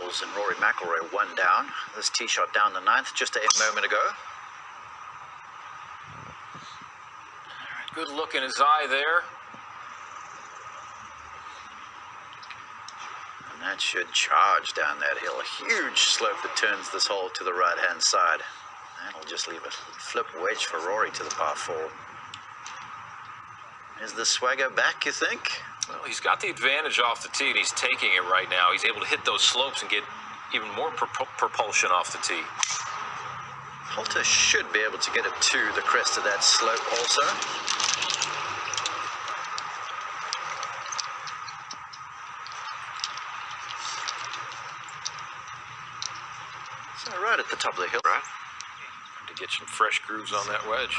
holes and RoryMcIlroy 1 down. This tee shot down the 9th just a moment ago. Good look in his eye there. And that should charge down that hill. A huge slope that turns this hole to the right-hand side. That'll just leave a flip wedge for Rory to the par 4. Is the swagger back, you think? Well, he's got the advantage off the tee, and he's taking it right now. He's able to hit those slopes and get even more propulsion off the tee. Poulter should be able to get it to the crest of that slope also. So right at the top of the hill, right? To get some fresh grooves on that wedge.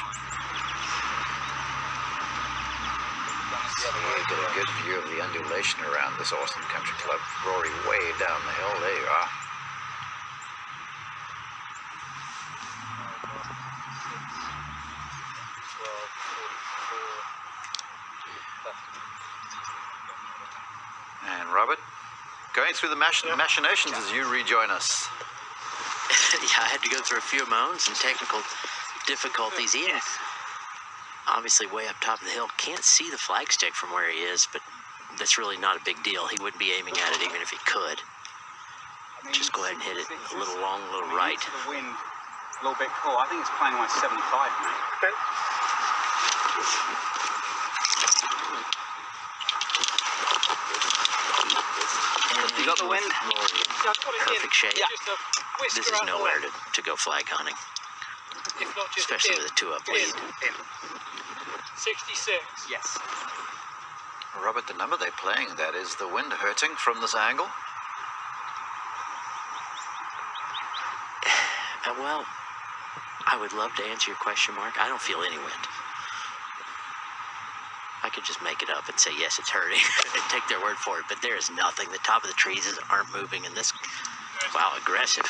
So you get a good view of the undulation around this Austin Country Club. Rory way down the hill. There you are. And Robert, going through the machinations as you rejoin us. Yeah, I had to go through a few of my own, some technical difficulties. Ian, obviously way up top of the hill, can't see the flagstick from where he is, but that's really not a big deal. He wouldn't be aiming at it even if he could. Just go ahead and hit it a little long, a little right. To the wind, a little bit cool. I think it's playing like 75, mate. Okay. You got the wind? Perfect shape. Yeah. This is nowhere to go flag hunting, especially with a 2-up lead. 66. Yes. Robert, the number they're playing, that is the wind hurting from this angle? Well, I would love to answer your question, Mark. I don't feel any wind. I could just make it up and say, yes, it's hurting, and take their word for it, but there is nothing. The top of the trees aren't moving, and this, wow, aggressive.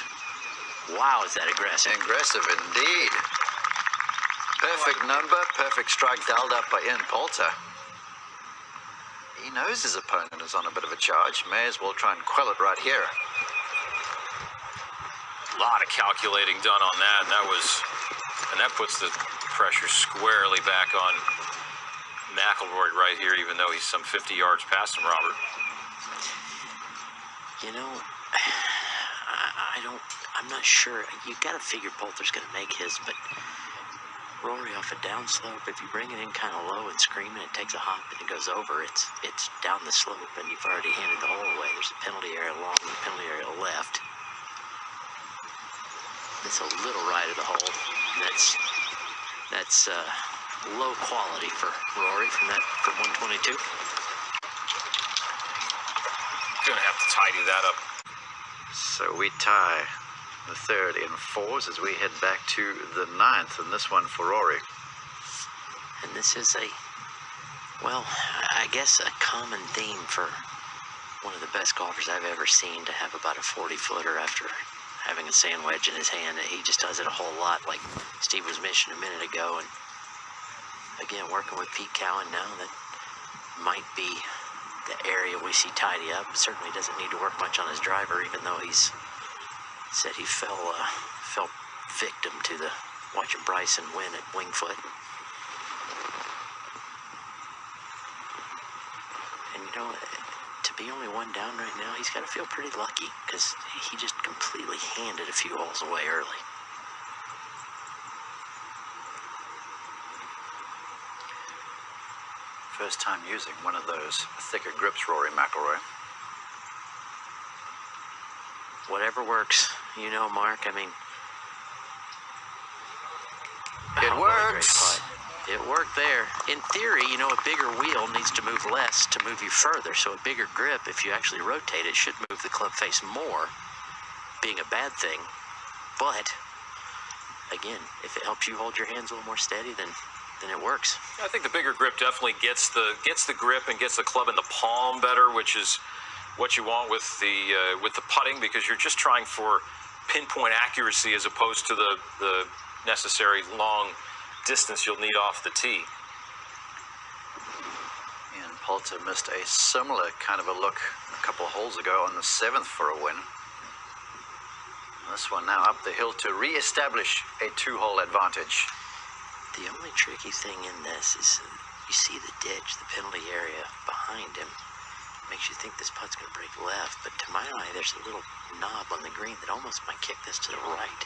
Wow, is that aggressive? Aggressive indeed. Perfect number, perfect strike dialed up by IanPoulter. He knows his opponent is on a bit of a charge. May as well try and quell it right here. A lot of calculating done on that, and that puts the pressure squarely back on McIlroy right here, even though he's some 50 yards past him, Robert. You know, I'm not sure. You got to figure Poulter's going to make his, but Rory off a downslope, if you bring it in kind of low and scream it takes a hop and it goes over, it's down the slope, and you've already handed the hole away. There's a penalty area along and a penalty area left. It's a little right of the hole. That's low quality for Rory from 122. Gonna have to tidy that up. So we tie the third in 4s as we head back to the 9th, and this one for Rory. And this is well, I guess a common theme for one of the best golfers I've ever seen to have about a 40-footer after having a sand wedge in his hand. He just does it a whole lot, like Steve was mentioning a minute ago. And again, working with Pete Cowan now, that might be the area we see tidy up. Certainly doesn't need to work much on his driver, even though he's said he fell victim to the watching Bryson win at Wingfoot. And you know, to be only 1 down right now, he's got to feel pretty lucky, because he just completely handed a few holes away early. First time using one of those thicker grips, RoryMcIlroy. Whatever works, you know, Mark. I mean, It works. It worked there. In theory, you know, a bigger wheel needs to move less to move you further. So a bigger grip, if you actually rotate it, should move the club face more, being a bad thing. But again, if it helps you hold your hands a little more steady, then it works. I think the bigger grip definitely gets the grip and gets the club in the palm better, which is what you want with the putting, because you're just trying for pinpoint accuracy as opposed to the necessary long distance you'll need off the tee. IanPoulter missed a similar kind of a look a couple of holes ago on the 7th for a win. This one now up the hill to re-establish a 2-hole advantage. The only tricky thing in this is you see the ditch, the penalty area behind him. Makes you think this putt's going to break left, but to my eye, there's a little knob on the green that almost might kick this to the right.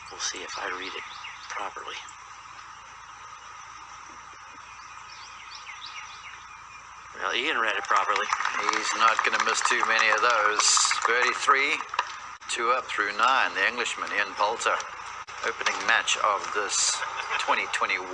We'll see if I read it properly. Well, Ian read it properly. He's not going to miss too many of those. Birdie 3, 2 up through 9. The Englishman, IanPoulter, opening match of this 2021